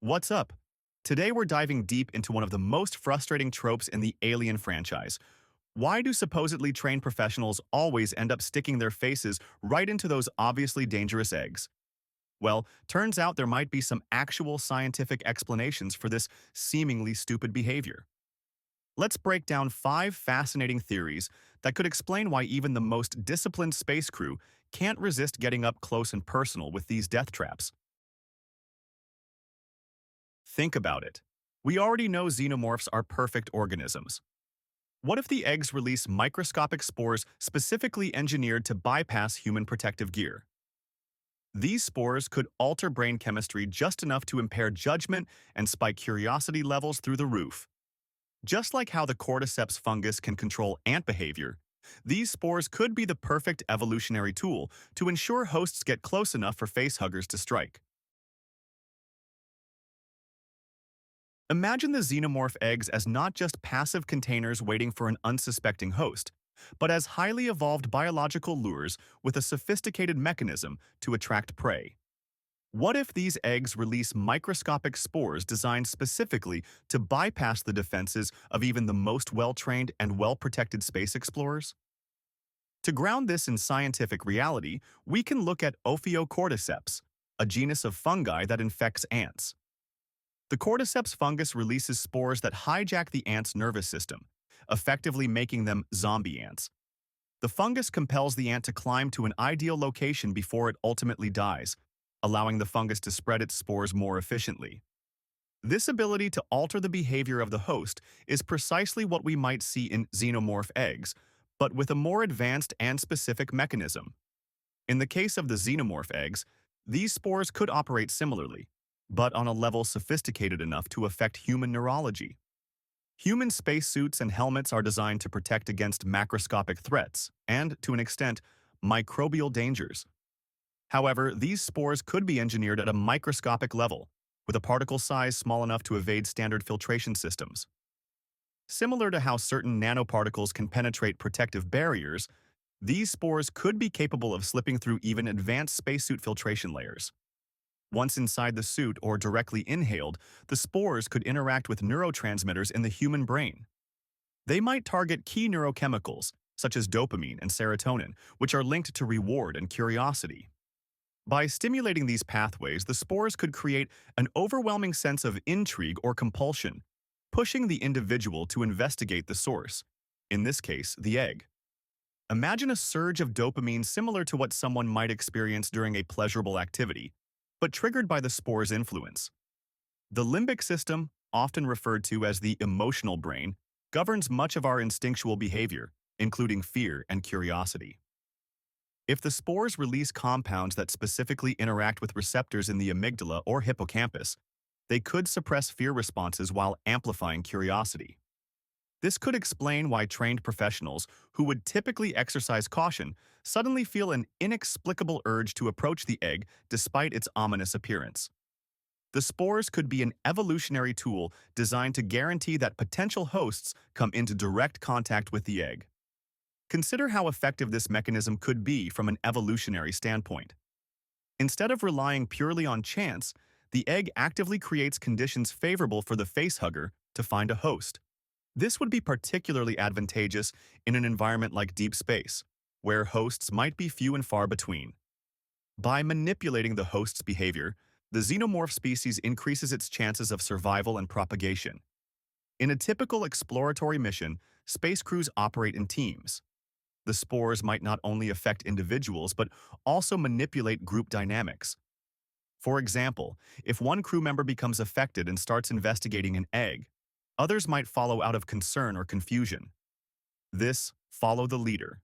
What's up? Today we're diving deep into one of the most frustrating tropes in the Alien franchise. Why do supposedly trained professionals always end up sticking their faces right into those obviously dangerous eggs? Well, turns out there might be some actual scientific explanations for this seemingly stupid behavior. Let's break down 5 fascinating theories that could explain why even the most disciplined space crew can't resist getting up close and personal with these death traps. Think about it. We already know xenomorphs are perfect organisms. What if the eggs release microscopic spores specifically engineered to bypass human protective gear? These spores could alter brain chemistry just enough to impair judgment and spike curiosity levels through the roof. Just like how the cordyceps fungus can control ant behavior, these spores could be the perfect evolutionary tool to ensure hosts get close enough for facehuggers to strike. Imagine the xenomorph eggs as not just passive containers waiting for an unsuspecting host, but as highly evolved biological lures with a sophisticated mechanism to attract prey. What if these eggs release microscopic spores designed specifically to bypass the defenses of even the most well-trained and well-protected space explorers? To ground this in scientific reality, we can look at Ophiocordyceps, a genus of fungi that infects ants. The cordyceps fungus releases spores that hijack the ant's nervous system, effectively making them zombie ants. The fungus compels the ant to climb to an ideal location before it ultimately dies, allowing the fungus to spread its spores more efficiently. This ability to alter the behavior of the host is precisely what we might see in xenomorph eggs, but with a more advanced and specific mechanism. In the case of the xenomorph eggs, these spores could operate similarly, but on a level sophisticated enough to affect human neurology. Human spacesuits and helmets are designed to protect against macroscopic threats and, to an extent, microbial dangers. However, these spores could be engineered at a microscopic level, with a particle size small enough to evade standard filtration systems. Similar to how certain nanoparticles can penetrate protective barriers, these spores could be capable of slipping through even advanced spacesuit filtration layers. Once inside the suit or directly inhaled, the spores could interact with neurotransmitters in the human brain. They might target key neurochemicals, such as dopamine and serotonin, which are linked to reward and curiosity. By stimulating these pathways, the spores could create an overwhelming sense of intrigue or compulsion, pushing the individual to investigate the source, in this case, the egg. Imagine a surge of dopamine similar to what someone might experience during a pleasurable activity, but triggered by the spore's influence. The limbic system, often referred to as the emotional brain, governs much of our instinctual behavior, including fear and curiosity. If the spores release compounds that specifically interact with receptors in the amygdala or hippocampus, they could suppress fear responses while amplifying curiosity. This could explain why trained professionals, who would typically exercise caution, suddenly feel an inexplicable urge to approach the egg despite its ominous appearance. The spores could be an evolutionary tool designed to guarantee that potential hosts come into direct contact with the egg. Consider how effective this mechanism could be from an evolutionary standpoint. Instead of relying purely on chance, the egg actively creates conditions favorable for the facehugger to find a host. This would be particularly advantageous in an environment like deep space, where hosts might be few and far between. By manipulating the host's behavior, the xenomorph species increases its chances of survival and propagation. In a typical exploratory mission, space crews operate in teams. The spores might not only affect individuals, but also manipulate group dynamics. For example, if one crew member becomes affected and starts investigating an egg, others might follow out of concern or confusion. This follow the leader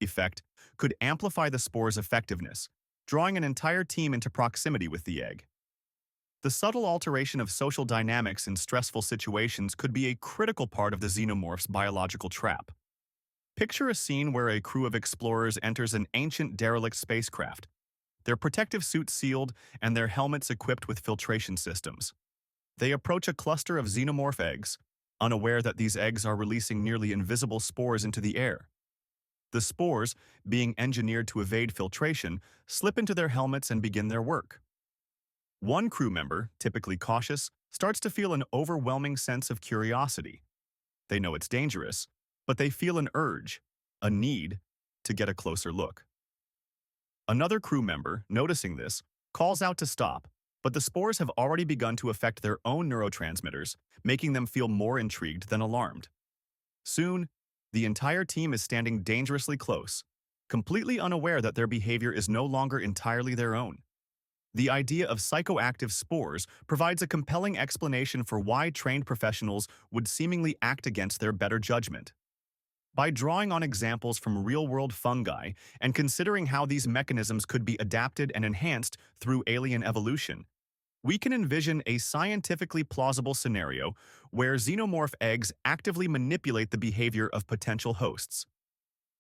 effect could amplify the spore's effectiveness, drawing an entire team into proximity with the egg. The subtle alteration of social dynamics in stressful situations could be a critical part of the xenomorph's biological trap. Picture a scene where a crew of explorers enters an ancient derelict spacecraft, their protective suits sealed and their helmets equipped with filtration systems. They approach a cluster of xenomorph eggs, unaware that these eggs are releasing nearly invisible spores into the air. The spores, being engineered to evade filtration, slip into their helmets and begin their work. One crew member, typically cautious, starts to feel an overwhelming sense of curiosity. They know it's dangerous, but they feel an urge, a need, to get a closer look. Another crew member, noticing this, calls out to stop, but the spores have already begun to affect their own neurotransmitters, making them feel more intrigued than alarmed. Soon, the entire team is standing dangerously close, completely unaware that their behavior is no longer entirely their own. The idea of psychoactive spores provides a compelling explanation for why trained professionals would seemingly act against their better judgment. By drawing on examples from real-world fungi and considering how these mechanisms could be adapted and enhanced through alien evolution, we can envision a scientifically plausible scenario where xenomorph eggs actively manipulate the behavior of potential hosts.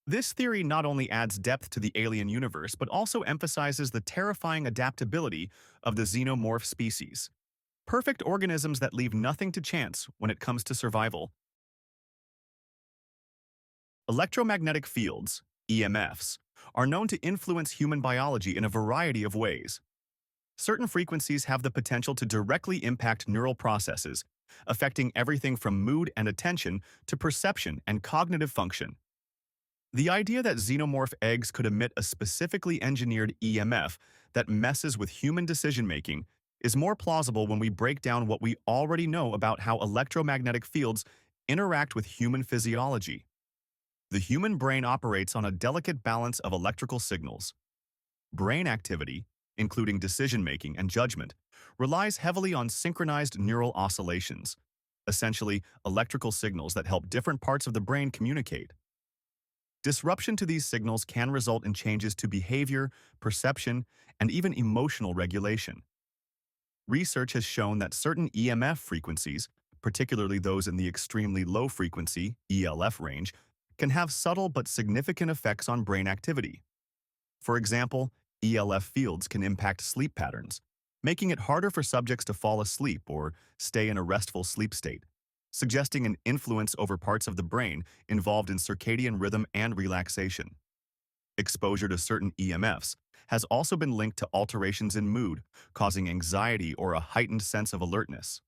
This theory not only adds depth to the alien universe but also emphasizes the terrifying adaptability of the xenomorph species. Perfect organisms that leave nothing to chance when it comes to survival. Electromagnetic fields, EMFs, are known to influence human biology in a variety of ways. Certain frequencies have the potential to directly impact neural processes, affecting everything from mood and attention to perception and cognitive function. The idea that xenomorph eggs could emit a specifically engineered EMF that messes with human decision-making is more plausible when we break down what we already know about how electromagnetic fields interact with human physiology. The human brain operates on a delicate balance of electrical signals. Brain activity, including decision-making and judgment, relies heavily on synchronized neural oscillations, essentially electrical signals that help different parts of the brain communicate. Disruption to these signals can result in changes to behavior, perception, and even emotional regulation. Research has shown that certain EMF frequencies, particularly those in the extremely low-frequency (ELF) range, can have subtle but significant effects on brain activity. For example, ELF fields can impact sleep patterns, making it harder for subjects to fall asleep or stay in a restful sleep state, suggesting an influence over parts of the brain involved in circadian rhythm and relaxation. Exposure to certain EMFs has also been linked to alterations in mood, causing anxiety or a heightened sense of alertness.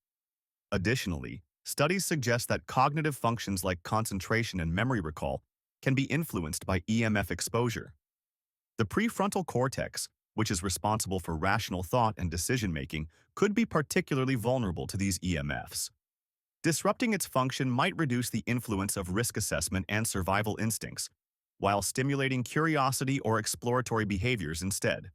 Additionally, studies suggest that cognitive functions like concentration and memory recall can be influenced by EMF exposure. The prefrontal cortex, which is responsible for rational thought and decision-making, could be particularly vulnerable to these EMFs. Disrupting its function might reduce the influence of risk assessment and survival instincts, while stimulating curiosity or exploratory behaviors instead.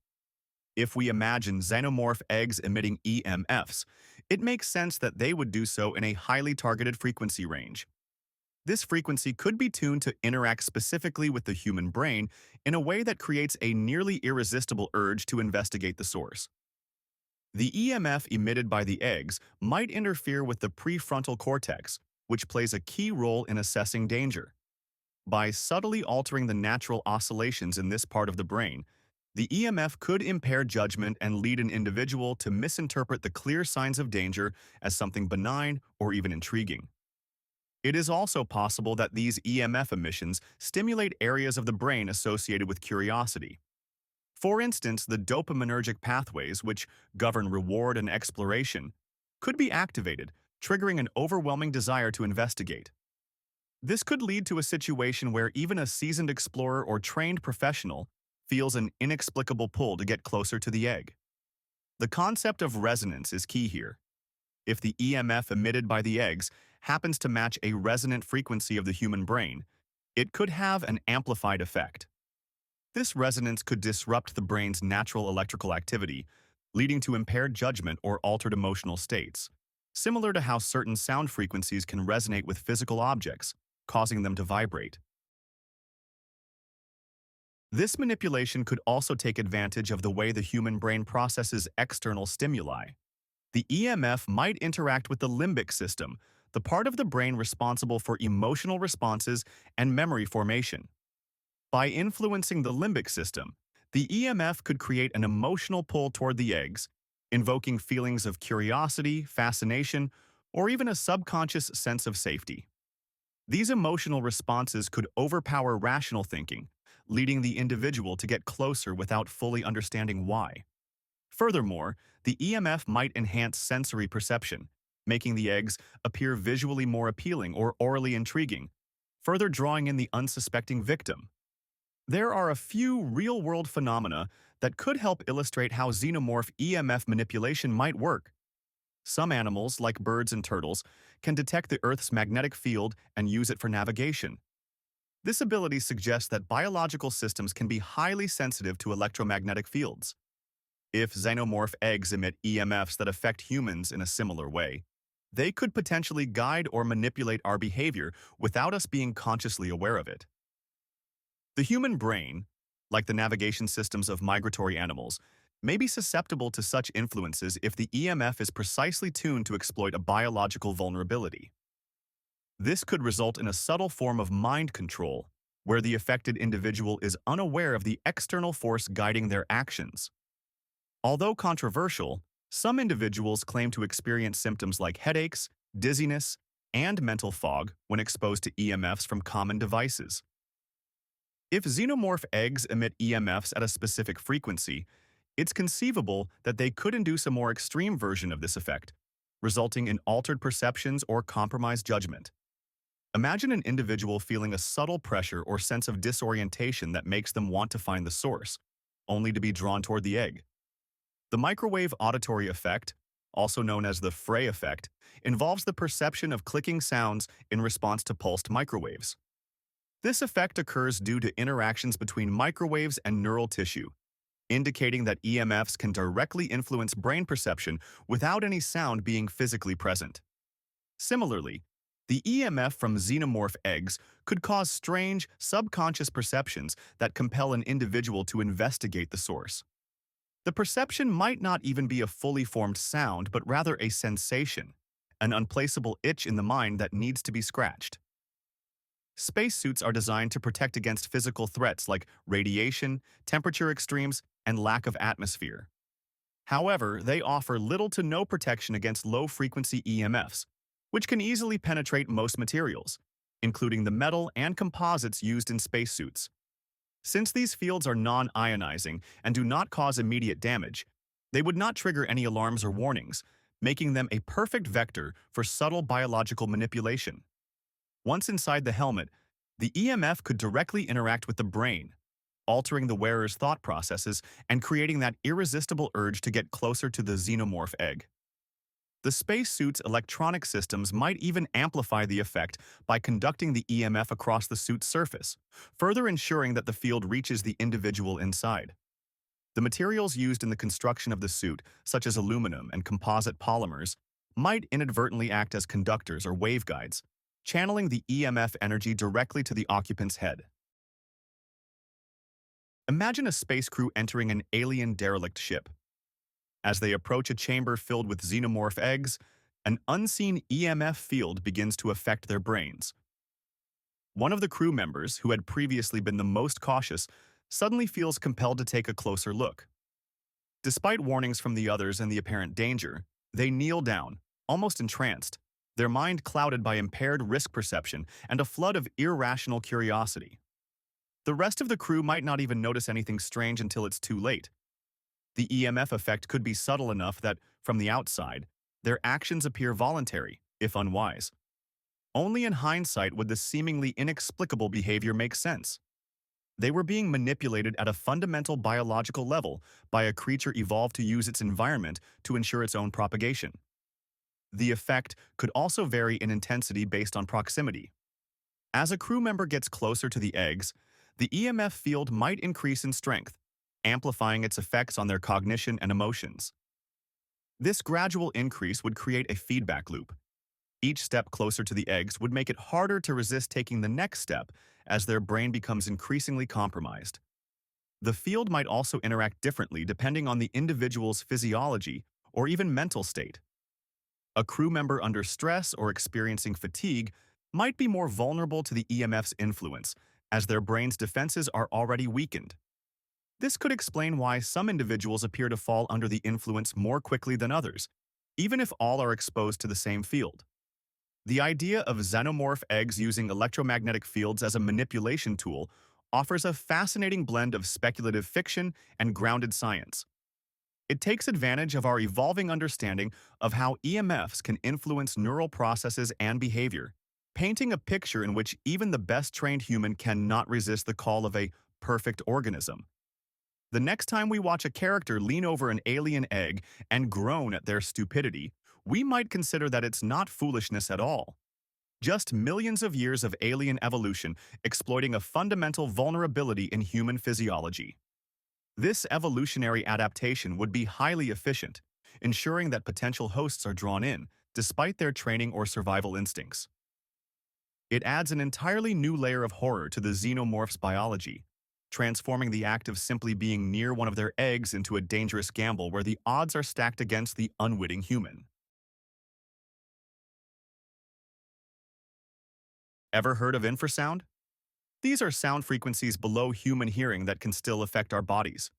If we imagine xenomorph eggs emitting EMFs, it makes sense that they would do so in a highly targeted frequency range. This frequency could be tuned to interact specifically with the human brain in a way that creates a nearly irresistible urge to investigate the source. The EMF emitted by the eggs might interfere with the prefrontal cortex, which plays a key role in assessing danger. By subtly altering the natural oscillations in this part of the brain, the EMF could impair judgment and lead an individual to misinterpret the clear signs of danger as something benign or even intriguing. It is also possible that these EMF emissions stimulate areas of the brain associated with curiosity. For instance, the dopaminergic pathways, which govern reward and exploration, could be activated, triggering an overwhelming desire to investigate. This could lead to a situation where even a seasoned explorer or trained professional feels an inexplicable pull to get closer to the egg. The concept of resonance is key here. If the EMF emitted by the eggs happens to match a resonant frequency of the human brain, it could have an amplified effect. This resonance could disrupt the brain's natural electrical activity, leading to impaired judgment or altered emotional states, similar to how certain sound frequencies can resonate with physical objects, causing them to vibrate. This manipulation could also take advantage of the way the human brain processes external stimuli. The EMF might interact with the limbic system, the part of the brain responsible for emotional responses and memory formation. By influencing the limbic system, the EMF could create an emotional pull toward the eggs, invoking feelings of curiosity, fascination, or even a subconscious sense of safety. These emotional responses could overpower rational thinking, leading the individual to get closer without fully understanding why. Furthermore, the EMF might enhance sensory perception, making the eggs appear visually more appealing or orally intriguing, further drawing in the unsuspecting victim. There are a few real-world phenomena that could help illustrate how xenomorph EMF manipulation might work. Some animals, like birds and turtles, can detect the Earth's magnetic field and use it for navigation. This ability suggests that biological systems can be highly sensitive to electromagnetic fields. If xenomorph eggs emit EMFs that affect humans in a similar way, they could potentially guide or manipulate our behavior without us being consciously aware of it. The human brain, like the navigation systems of migratory animals, may be susceptible to such influences if the EMF is precisely tuned to exploit a biological vulnerability. This could result in a subtle form of mind control, where the affected individual is unaware of the external force guiding their actions. Although controversial, some individuals claim to experience symptoms like headaches, dizziness, and mental fog when exposed to EMFs from common devices. If xenomorph eggs emit EMFs at a specific frequency, it's conceivable that they could induce a more extreme version of this effect, resulting in altered perceptions or compromised judgment. Imagine an individual feeling a subtle pressure or sense of disorientation that makes them want to find the source, only to be drawn toward the egg. The microwave auditory effect, also known as the Frey effect, involves the perception of clicking sounds in response to pulsed microwaves. This effect occurs due to interactions between microwaves and neural tissue, indicating that EMFs can directly influence brain perception without any sound being physically present. Similarly, the EMF from xenomorph eggs could cause strange, subconscious perceptions that compel an individual to investigate the source. The perception might not even be a fully formed sound, but rather a sensation, an unplaceable itch in the mind that needs to be scratched. Spacesuits are designed to protect against physical threats like radiation, temperature extremes, and lack of atmosphere. However, they offer little to no protection against low-frequency EMFs, which can easily penetrate most materials, including the metal and composites used in spacesuits. Since these fields are non-ionizing and do not cause immediate damage, they would not trigger any alarms or warnings, making them a perfect vector for subtle biological manipulation. Once inside the helmet, the EMF could directly interact with the brain, altering the wearer's thought processes and creating that irresistible urge to get closer to the xenomorph egg. The spacesuit's electronic systems might even amplify the effect by conducting the EMF across the suit's surface, further ensuring that the field reaches the individual inside. The materials used in the construction of the suit, such as aluminum and composite polymers, might inadvertently act as conductors or waveguides, channeling the EMF energy directly to the occupant's head. Imagine a space crew entering an alien derelict ship. As they approach a chamber filled with xenomorph eggs, an unseen EMF field begins to affect their brains. One of the crew members, who had previously been the most cautious, suddenly feels compelled to take a closer look. Despite warnings from the others and the apparent danger, they kneel down, almost entranced, their mind clouded by impaired risk perception and a flood of irrational curiosity. The rest of the crew might not even notice anything strange until it's too late. The EMF effect could be subtle enough that, from the outside, their actions appear voluntary, if unwise. Only in hindsight would this seemingly inexplicable behavior make sense. They were being manipulated at a fundamental biological level by a creature evolved to use its environment to ensure its own propagation. The effect could also vary in intensity based on proximity. As a crew member gets closer to the eggs, the EMF field might increase in strength, amplifying its effects on their cognition and emotions. This gradual increase would create a feedback loop. Each step closer to the eggs would make it harder to resist taking the next step as their brain becomes increasingly compromised. The field might also interact differently depending on the individual's physiology or even mental state. A crew member under stress or experiencing fatigue might be more vulnerable to the EMF's influence, as their brain's defenses are already weakened. This could explain why some individuals appear to fall under the influence more quickly than others, even if all are exposed to the same field. The idea of xenomorph eggs using electromagnetic fields as a manipulation tool offers a fascinating blend of speculative fiction and grounded science. It takes advantage of our evolving understanding of how EMFs can influence neural processes and behavior, painting a picture in which even the best trained human cannot resist the call of a perfect organism. The next time we watch a character lean over an alien egg and groan at their stupidity, we might consider that it's not foolishness at all. Just millions of years of alien evolution exploiting a fundamental vulnerability in human physiology. This evolutionary adaptation would be highly efficient, ensuring that potential hosts are drawn in, despite their training or survival instincts. It adds an entirely new layer of horror to the xenomorph's biology, transforming the act of simply being near one of their eggs into a dangerous gamble where the odds are stacked against the unwitting human. Ever heard of infrasound? These are sound frequencies below human hearing that can still affect our bodies.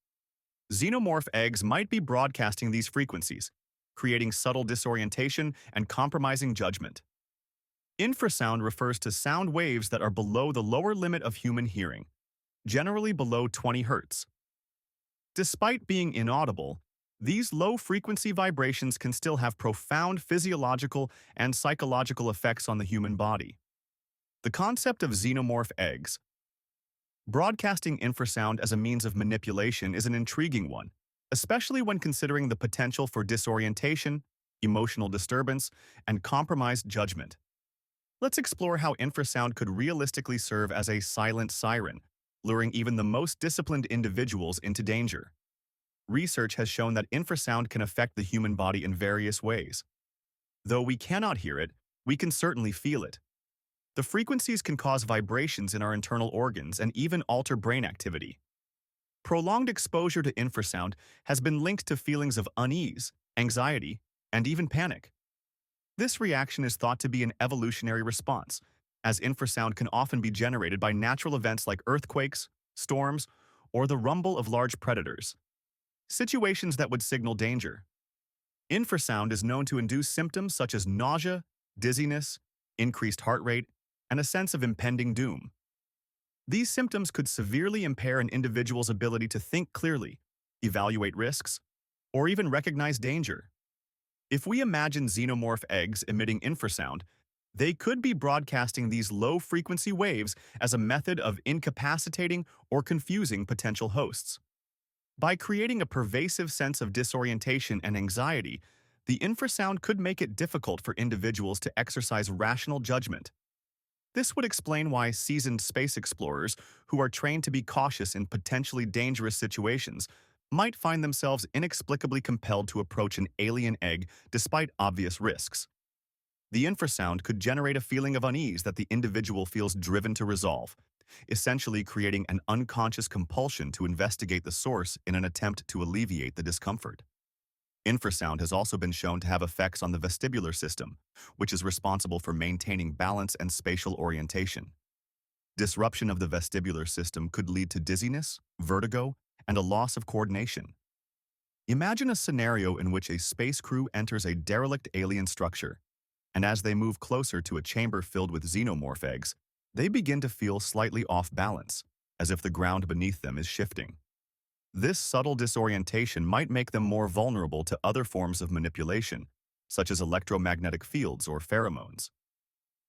Xenomorph eggs might be broadcasting these frequencies, creating subtle disorientation and compromising judgment. Infrasound refers to sound waves that are below the lower limit of human hearing, generally below 20 Hz. Despite being inaudible, these low-frequency vibrations can still have profound physiological and psychological effects on the human body. The concept of xenomorph eggs, broadcasting infrasound as a means of manipulation, is an intriguing one, especially when considering the potential for disorientation, emotional disturbance, and compromised judgment. Let's explore how infrasound could realistically serve as a silent siren, luring even the most disciplined individuals into danger. Research has shown that infrasound can affect the human body in various ways. Though we cannot hear it, we can certainly feel it. The frequencies can cause vibrations in our internal organs and even alter brain activity. Prolonged exposure to infrasound has been linked to feelings of unease, anxiety, and even panic. This reaction is thought to be an evolutionary response, as infrasound can often be generated by natural events like earthquakes, storms, or the rumble of large predators, situations that would signal danger. Infrasound is known to induce symptoms such as nausea, dizziness, increased heart rate, and a sense of impending doom. These symptoms could severely impair an individual's ability to think clearly, evaluate risks, or even recognize danger. If we imagine xenomorph eggs emitting infrasound, they could be broadcasting these low-frequency waves as a method of incapacitating or confusing potential hosts. By creating a pervasive sense of disorientation and anxiety, the infrasound could make it difficult for individuals to exercise rational judgment. This would explain why seasoned space explorers, who are trained to be cautious in potentially dangerous situations, might find themselves inexplicably compelled to approach an alien egg despite obvious risks. The infrasound could generate a feeling of unease that the individual feels driven to resolve, essentially creating an unconscious compulsion to investigate the source in an attempt to alleviate the discomfort. Infrasound has also been shown to have effects on the vestibular system, which is responsible for maintaining balance and spatial orientation. Disruption of the vestibular system could lead to dizziness, vertigo, and a loss of coordination. Imagine a scenario in which a space crew enters a derelict alien structure, and as they move closer to a chamber filled with xenomorph eggs, they begin to feel slightly off balance, as if the ground beneath them is shifting. This subtle disorientation might make them more vulnerable to other forms of manipulation, such as electromagnetic fields or pheromones.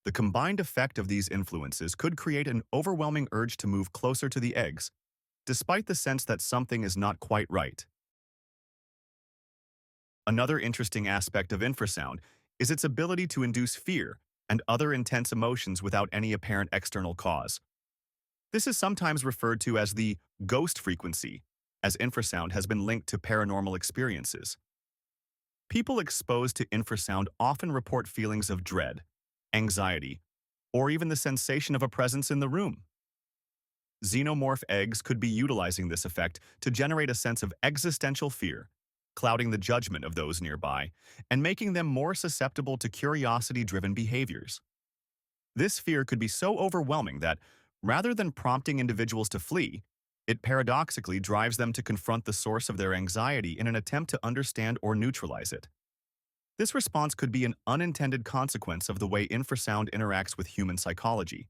The combined effect of these influences could create an overwhelming urge to move closer to the eggs, despite the sense that something is not quite right. Another interesting aspect of infrasound is its ability to induce fear and other intense emotions without any apparent external cause. This is sometimes referred to as the ghost frequency, as infrasound has been linked to paranormal experiences. People exposed to infrasound often report feelings of dread, anxiety, or even the sensation of a presence in the room. Xenomorph eggs could be utilizing this effect to generate a sense of existential fear, clouding the judgment of those nearby and making them more susceptible to curiosity-driven behaviors. This fear could be so overwhelming that, rather than prompting individuals to flee, it paradoxically drives them to confront the source of their anxiety in an attempt to understand or neutralize it. This response could be an unintended consequence of the way infrasound interacts with human psychology,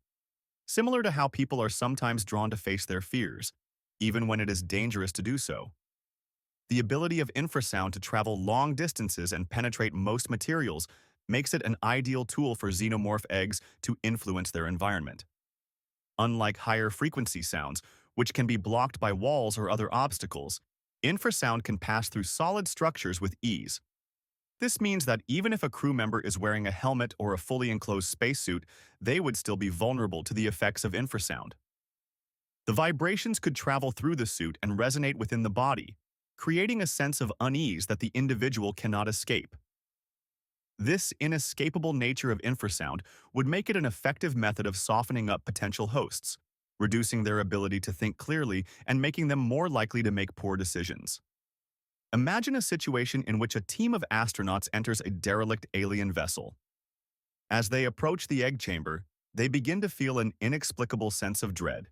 similar to how people are sometimes drawn to face their fears, even when it is dangerous to do so. The ability of infrasound to travel long distances and penetrate most materials makes it an ideal tool for xenomorph eggs to influence their environment. Unlike higher frequency sounds, which can be blocked by walls or other obstacles, infrasound can pass through solid structures with ease. This means that even if a crew member is wearing a helmet or a fully enclosed spacesuit, they would still be vulnerable to the effects of infrasound. The vibrations could travel through the suit and resonate within the body, creating a sense of unease that the individual cannot escape. This inescapable nature of infrasound would make it an effective method of softening up potential hosts, reducing their ability to think clearly and making them more likely to make poor decisions. Imagine a situation in which a team of astronauts enters a derelict alien vessel. As they approach the egg chamber, they begin to feel an inexplicable sense of dread.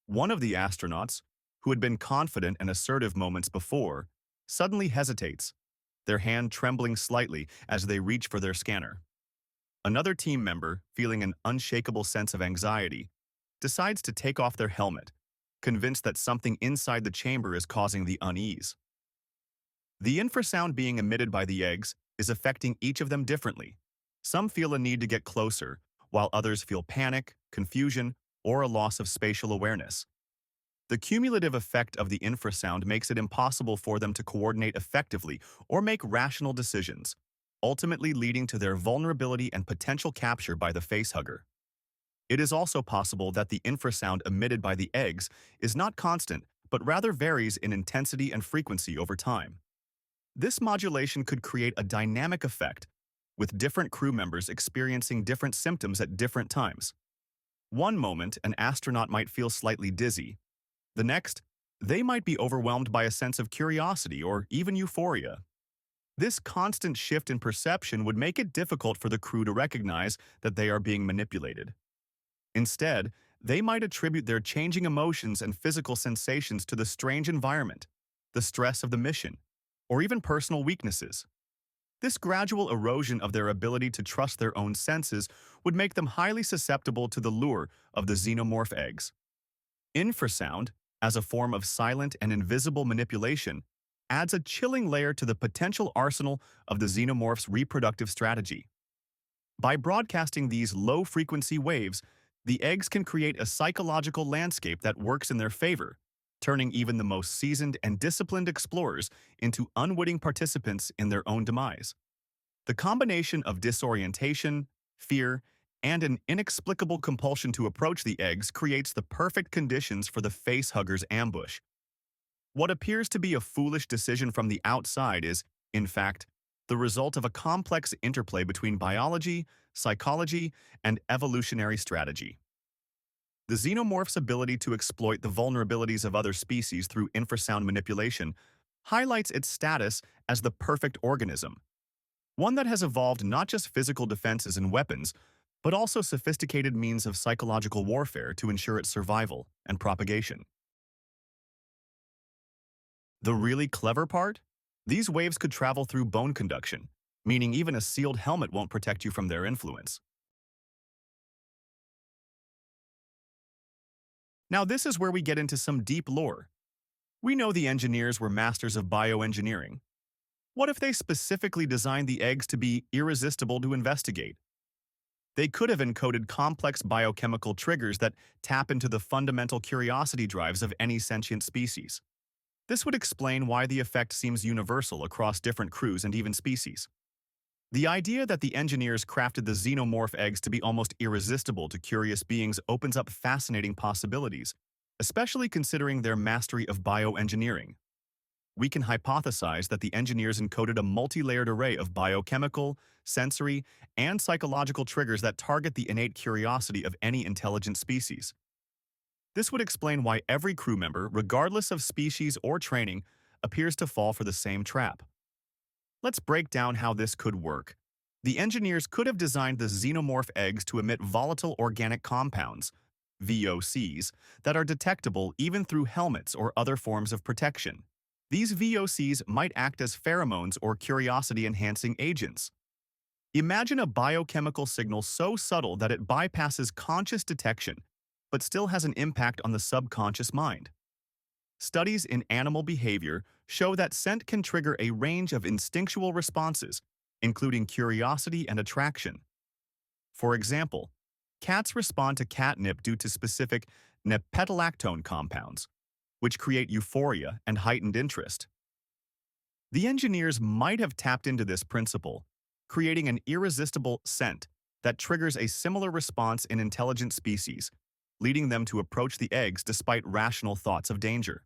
One of the astronauts, who had been confident and assertive moments before, suddenly hesitates, their hand trembling slightly as they reach for their scanner. Another team member, feeling an unshakable sense of anxiety, decides to take off their helmet, convinced that something inside the chamber is causing the unease. The infrasound being emitted by the eggs is affecting each of them differently. Some feel a need to get closer, while others feel panic, confusion, or a loss of spatial awareness. The cumulative effect of the infrasound makes it impossible for them to coordinate effectively or make rational decisions, ultimately leading to their vulnerability and potential capture by the facehugger. It is also possible that the infrasound emitted by the eggs is not constant, but rather varies in intensity and frequency over time. This modulation could create a dynamic effect, with different crew members experiencing different symptoms at different times. One moment, an astronaut might feel slightly dizzy. The next, they might be overwhelmed by a sense of curiosity or even euphoria. This constant shift in perception would make it difficult for the crew to recognize that they are being manipulated. Instead, they might attribute their changing emotions and physical sensations to the strange environment, the stress of the mission, or even personal weaknesses. This gradual erosion of their ability to trust their own senses would make them highly susceptible to the lure of the xenomorph eggs. Infrasound, as a form of silent and invisible manipulation, adds a chilling layer to the potential arsenal of the xenomorph's reproductive strategy. By broadcasting these low-frequency waves, the eggs can create a psychological landscape that works in their favor, turning even the most seasoned and disciplined explorers into unwitting participants in their own demise. The combination of disorientation, fear, and an inexplicable compulsion to approach the eggs creates the perfect conditions for the facehugger's ambush. What appears to be a foolish decision from the outside is, in fact, the result of a complex interplay between biology, psychology, and evolutionary strategy. The xenomorph's ability to exploit the vulnerabilities of other species through infrasound manipulation highlights its status as the perfect organism, one that has evolved not just physical defenses and weapons, but also sophisticated means of psychological warfare to ensure its survival and propagation. The really clever part? These waves could travel through bone conduction, meaning even a sealed helmet won't protect you from their influence. Now, this is where we get into some deep lore. We know the engineers were masters of bioengineering. What if they specifically designed the eggs to be irresistible to investigate? They could have encoded complex biochemical triggers that tap into the fundamental curiosity drives of any sentient species. This would explain why the effect seems universal across different crews and even species. The idea that the engineers crafted the xenomorph eggs to be almost irresistible to curious beings opens up fascinating possibilities, especially considering their mastery of bioengineering. We can hypothesize that the engineers encoded a multi-layered array of biochemical, sensory, and psychological triggers that target the innate curiosity of any intelligent species. This would explain why every crew member, regardless of species or training, appears to fall for the same trap. Let's break down how this could work. The engineers could have designed the xenomorph eggs to emit volatile organic compounds, VOCs, that are detectable even through helmets or other forms of protection. These VOCs might act as pheromones or curiosity-enhancing agents. Imagine a biochemical signal so subtle that it bypasses conscious detection, but still has an impact on the subconscious mind. Studies in animal behavior show that scent can trigger a range of instinctual responses, including curiosity and attraction. For example, cats respond to catnip due to specific nepetalactone compounds, which create euphoria and heightened interest. The engineers might have tapped into this principle, creating an irresistible scent that triggers a similar response in intelligent species, leading them to approach the eggs despite rational thoughts of danger.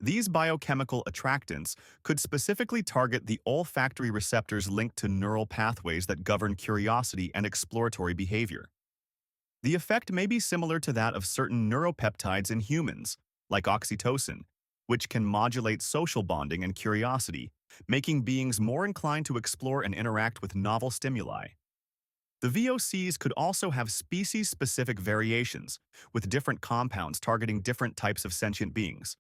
These biochemical attractants could specifically target the olfactory receptors linked to neural pathways that govern curiosity and exploratory behavior. The effect may be similar to that of certain neuropeptides in humans, like oxytocin, which can modulate social bonding and curiosity, making beings more inclined to explore and interact with novel stimuli. The VOCs could also have species-specific variations, with different compounds targeting different types of sentient beings.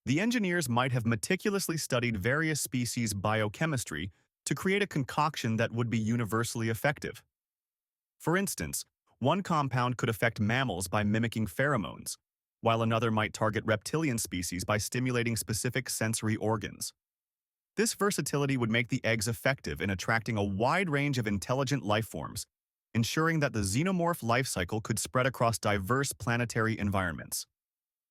The engineers might have meticulously studied various species' biochemistry to create a concoction that would be universally effective. For instance, one compound could affect mammals by mimicking pheromones, while another might target reptilian species by stimulating specific sensory organs. This versatility would make the eggs effective in attracting a wide range of intelligent life forms, ensuring that the xenomorph life cycle could spread across diverse planetary environments.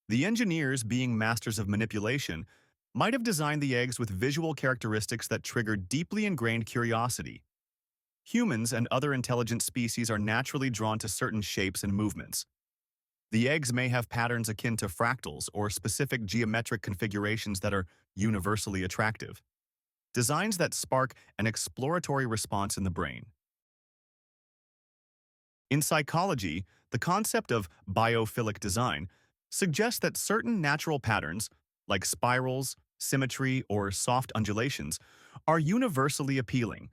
The engineers, being masters of manipulation, might have designed the eggs with visual characteristics that triggered deeply ingrained curiosity. Humans and other intelligent species are naturally drawn to certain shapes and movements. The eggs may have patterns akin to fractals or specific geometric configurations that are universally attractive, designs that spark an exploratory response in the brain. In psychology, the concept of biophilic design suggests that certain natural patterns, like spirals, symmetry, or soft undulations, are universally appealing.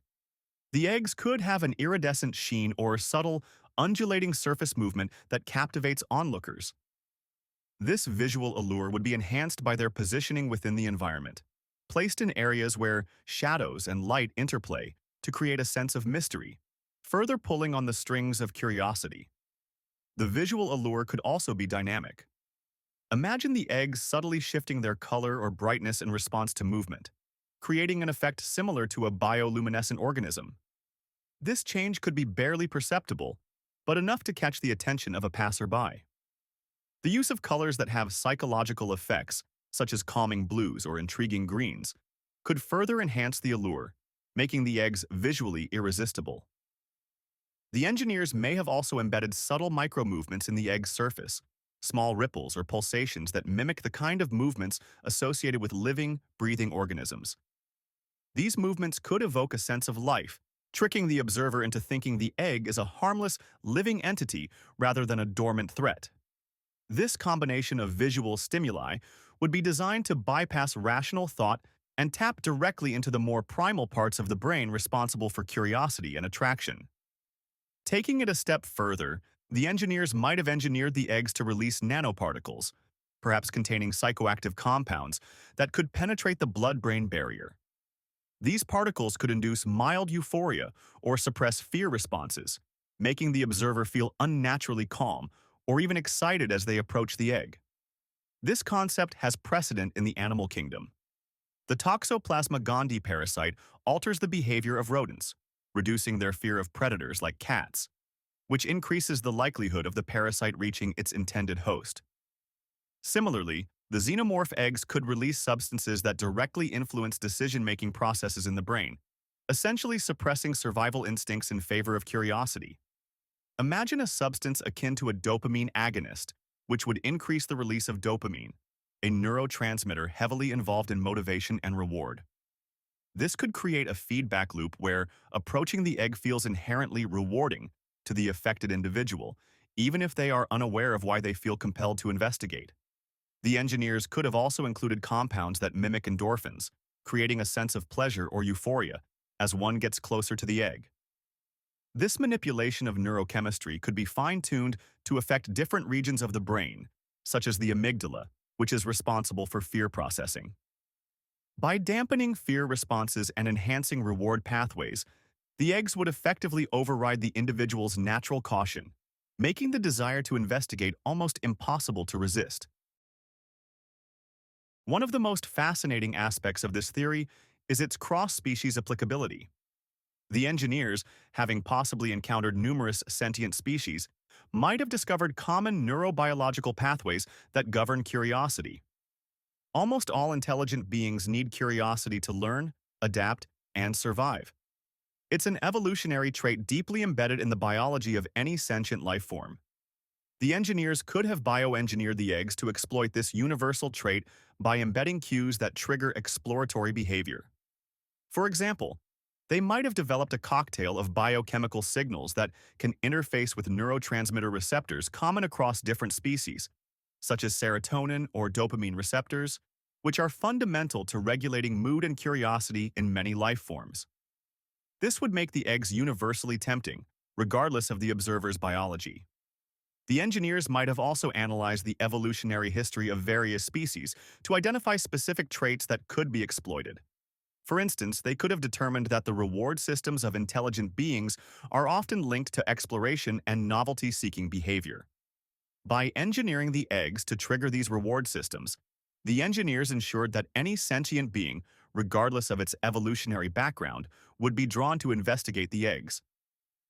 The eggs could have an iridescent sheen or subtle, undulating surface movement that captivates onlookers. This visual allure would be enhanced by their positioning within the environment, placed in areas where shadows and light interplay to create a sense of mystery, further pulling on the strings of curiosity. The visual allure could also be dynamic. Imagine the eggs subtly shifting their color or brightness in response to movement, creating an effect similar to a bioluminescent organism. This change could be barely perceptible, but enough to catch the attention of a passerby. The use of colors that have psychological effects, such as calming blues or intriguing greens, could further enhance the allure, making the eggs visually irresistible. The engineers may have also embedded subtle micro-movements in the egg's surface, small ripples or pulsations that mimic the kind of movements associated with living, breathing organisms. These movements could evoke a sense of life, tricking the observer into thinking the egg is a harmless, living entity rather than a dormant threat. This combination of visual stimuli would be designed to bypass rational thought and tap directly into the more primal parts of the brain responsible for curiosity and attraction. Taking it a step further, the engineers might have engineered the eggs to release nanoparticles, perhaps containing psychoactive compounds, that could penetrate the blood-brain barrier. These particles could induce mild euphoria or suppress fear responses, making the observer feel unnaturally calm or even excited as they approach the egg. This concept has precedent in the animal kingdom. The Toxoplasma gondii parasite alters the behavior of rodents, reducing their fear of predators like cats, which increases the likelihood of the parasite reaching its intended host. Similarly, the xenomorph eggs could release substances that directly influence decision-making processes in the brain, essentially suppressing survival instincts in favor of curiosity. Imagine a substance akin to a dopamine agonist, which would increase the release of dopamine, a neurotransmitter heavily involved in motivation and reward. This could create a feedback loop where approaching the egg feels inherently rewarding to the affected individual, even if they are unaware of why they feel compelled to investigate. The engineers could have also included compounds that mimic endorphins, creating a sense of pleasure or euphoria as one gets closer to the egg. This manipulation of neurochemistry could be fine-tuned to affect different regions of the brain, such as the amygdala, which is responsible for fear processing. By dampening fear responses and enhancing reward pathways, the eggs would effectively override the individual's natural caution, making the desire to investigate almost impossible to resist. One of the most fascinating aspects of this theory is its cross-species applicability. The engineers, having possibly encountered numerous sentient species, might have discovered common neurobiological pathways that govern curiosity. Almost all intelligent beings need curiosity to learn, adapt, and survive. It's an evolutionary trait deeply embedded in the biology of any sentient life form. The engineers could have bioengineered the eggs to exploit this universal trait by embedding cues that trigger exploratory behavior. For example, they might have developed a cocktail of biochemical signals that can interface with neurotransmitter receptors common across different species, such as serotonin or dopamine receptors, which are fundamental to regulating mood and curiosity in many life forms. This would make the eggs universally tempting, regardless of the observer's biology. The engineers might have also analyzed the evolutionary history of various species to identify specific traits that could be exploited. For instance, they could have determined that the reward systems of intelligent beings are often linked to exploration and novelty-seeking behavior. By engineering the eggs to trigger these reward systems, the engineers ensured that any sentient being, regardless of its evolutionary background, would be drawn to investigate the eggs.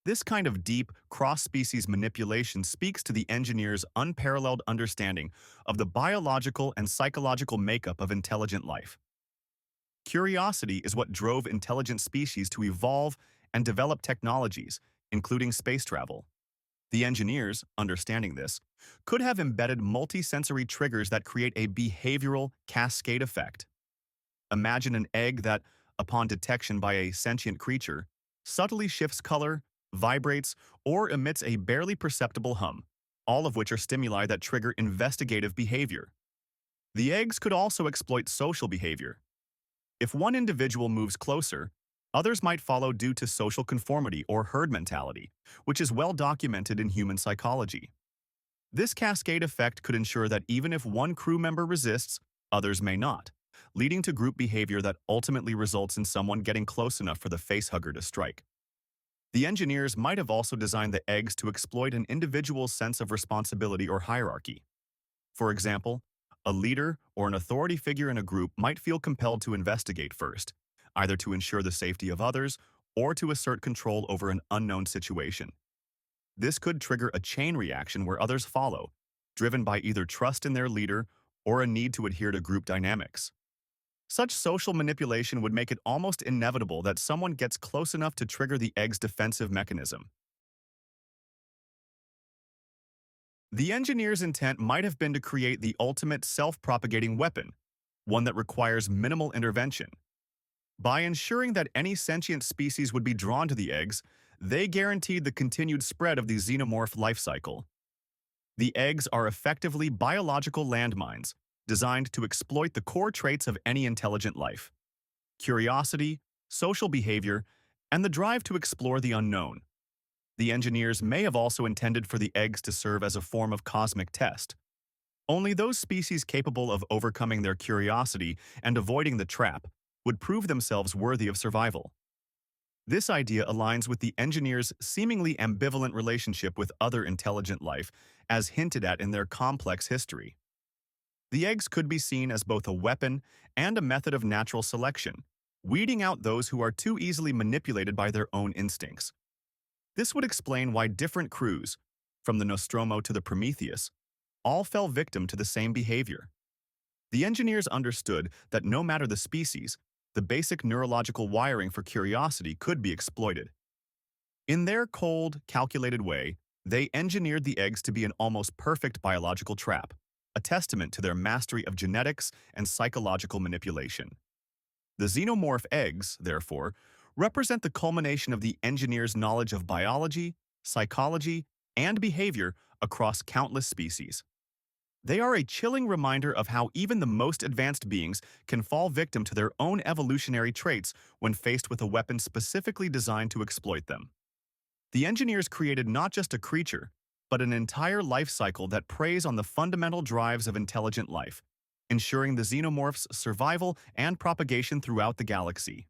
This kind of deep, cross-species manipulation speaks to the engineers' unparalleled understanding of the biological and psychological makeup of intelligent life. Curiosity is what drove intelligent species to evolve and develop technologies, including space travel. The engineers, understanding this, could have embedded multisensory triggers that create a behavioral cascade effect. Imagine an egg that, upon detection by a sentient creature, subtly shifts color, vibrates, or emits a barely perceptible hum, all of which are stimuli that trigger investigative behavior. The eggs could also exploit social behavior. If one individual moves closer, others might follow due to social conformity or herd mentality, which is well documented in human psychology. This cascade effect could ensure that even if one crew member resists, others may not, leading to group behavior that ultimately results in someone getting close enough for the facehugger to strike. The engineers might have also designed the eggs to exploit an individual's sense of responsibility or hierarchy. For example, a leader or an authority figure in a group might feel compelled to investigate first, either to ensure the safety of others or to assert control over an unknown situation. This could trigger a chain reaction where others follow, driven by either trust in their leader or a need to adhere to group dynamics. Such social manipulation would make it almost inevitable that someone gets close enough to trigger the egg's defensive mechanism. The engineer's intent might have been to create the ultimate self-propagating weapon, one that requires minimal intervention. By ensuring that any sentient species would be drawn to the eggs, they guaranteed the continued spread of the xenomorph life cycle. The eggs are effectively biological landmines, designed to exploit the core traits of any intelligent life: curiosity, social behavior, and the drive to explore the unknown. The engineers may have also intended for the eggs to serve as a form of cosmic test. Only those species capable of overcoming their curiosity and avoiding the trap would prove themselves worthy of survival. This idea aligns with the engineers' seemingly ambivalent relationship with other intelligent life, as hinted at in their complex history. The eggs could be seen as both a weapon and a method of natural selection, weeding out those who are too easily manipulated by their own instincts. This would explain why different crews, from the Nostromo to the Prometheus, all fell victim to the same behavior. The engineers understood that no matter the species, the basic neurological wiring for curiosity could be exploited. In their cold, calculated way, they engineered the eggs to be an almost perfect biological trap, a testament to their mastery of genetics and psychological manipulation. The xenomorph eggs, therefore, represent the culmination of the engineer's knowledge of biology, psychology, and behavior across countless species. They are a chilling reminder of how even the most advanced beings can fall victim to their own evolutionary traits when faced with a weapon specifically designed to exploit them. The engineers created not just a creature, but an entire life cycle that preys on the fundamental drives of intelligent life, ensuring the xenomorph's survival and propagation throughout the galaxy.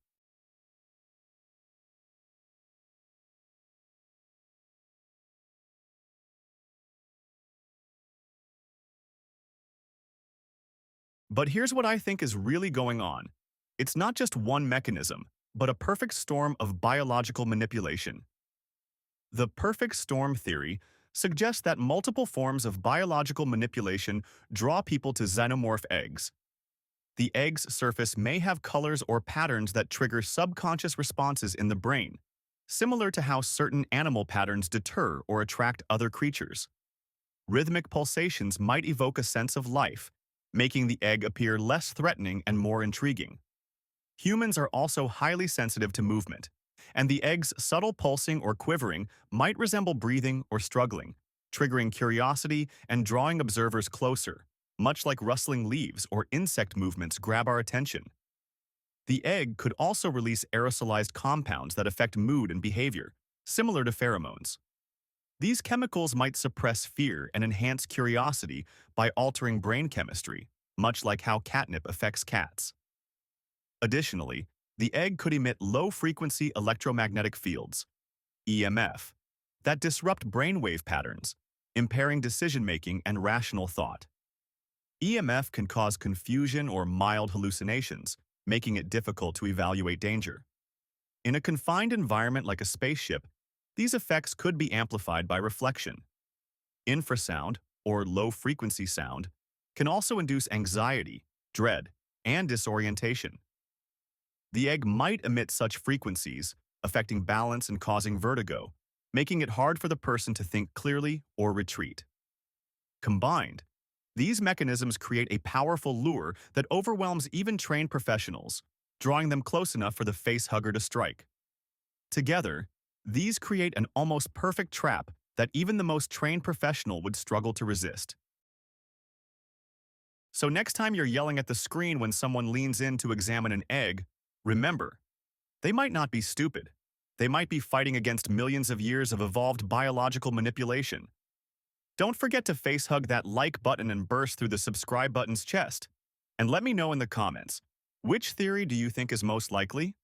But here's what I think is really going on. It's not just one mechanism, but a perfect storm of biological manipulation. The perfect storm theory suggests that multiple forms of biological manipulation draw people to xenomorph eggs. The egg's surface may have colors or patterns that trigger subconscious responses in the brain, similar to how certain animal patterns deter or attract other creatures. Rhythmic pulsations might evoke a sense of life, making the egg appear less threatening and more intriguing. Humans are also highly sensitive to movement, and the egg's subtle pulsing or quivering might resemble breathing or struggling, triggering curiosity and drawing observers closer, much like rustling leaves or insect movements grab our attention. The egg could also release aerosolized compounds that affect mood and behavior, similar to pheromones. These chemicals might suppress fear and enhance curiosity by altering brain chemistry, much like how catnip affects cats. Additionally, the egg could emit low-frequency electromagnetic fields, EMF, that disrupt brainwave patterns, impairing decision-making and rational thought. EMF can cause confusion or mild hallucinations, making it difficult to evaluate danger. In a confined environment like a spaceship, these effects could be amplified by reflection. Infrasound, or low-frequency sound, can also induce anxiety, dread, and disorientation. The egg might emit such frequencies, affecting balance and causing vertigo, making it hard for the person to think clearly or retreat. Combined, these mechanisms create a powerful lure that overwhelms even trained professionals, drawing them close enough for the facehugger to strike. Together, these create an almost perfect trap that even the most trained professional would struggle to resist. So next time you're yelling at the screen when someone leans in to examine an egg, remember, they might not be stupid. They might be fighting against millions of years of evolved biological manipulation. Don't forget to facehug that like button and burst through the subscribe button's chest. And let me know in the comments, which theory do you think is most likely?